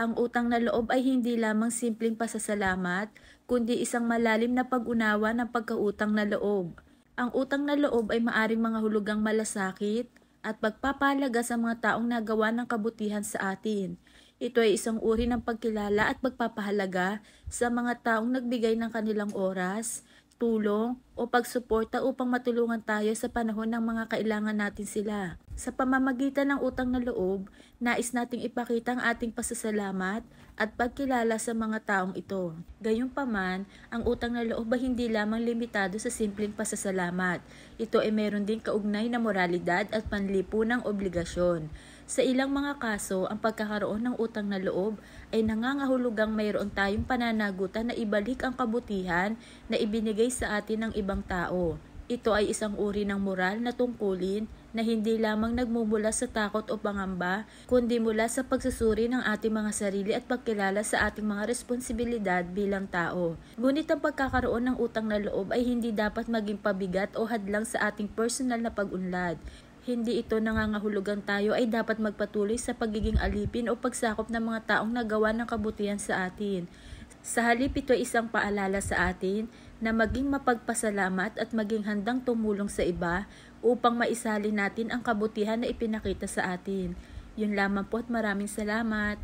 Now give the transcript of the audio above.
Ang utang na loob ay hindi lamang simpleng pasasalamat, kundi isang malalim na pag-unawa ng pagkautang na loob. Ang utang na loob ay maaring mga hulugang malasakit at pagpapahalaga sa mga taong nagawa ng kabutihan sa atin. Ito ay isang uri ng pagkilala at pagpapahalaga sa mga taong nagbigay ng kanilang oras, tulong o pagsuporta upang matulungan tayo sa panahon ng mga kailangan natin sila. Sa pamamagitan ng utang na loob, nais nating ipakita ang ating pasasalamat at pagkilala sa mga taong ito. Gayunpaman, ang utang na loob ay hindi lamang limitado sa simpleng pasasalamat. Ito ay mayroon din kaugnay na moralidad at panlipunang obligasyon. Sa ilang mga kaso, ang pagkakaroon ng utang na loob ay nangangahulugang mayroon tayong pananagutan na ibalik ang kabutihan na ibinigay sa atin ng ibang tao. Ito ay isang uri ng moral na tungkulin na hindi lamang nagmumula sa takot o pangamba, kundi mula sa pagsusuri ng ating mga sarili at pagkilala sa ating mga responsibilidad bilang tao. Ngunit ang pagkakaroon ng utang na loob ay hindi dapat maging pabigat o hadlang sa ating personal na pag-unlad. Hindi ito nangangahulugang tayo ay dapat magpatuloy sa pagiging alipin o pagsakop ng mga taong nagawa ng kabutihan sa atin. Sa halip, ito ay isang paalala sa atin na maging mapagpasalamat at maging handang tumulong sa iba upang maisali natin ang kabutihan na ipinakita sa atin. Yun lamang po at maraming salamat.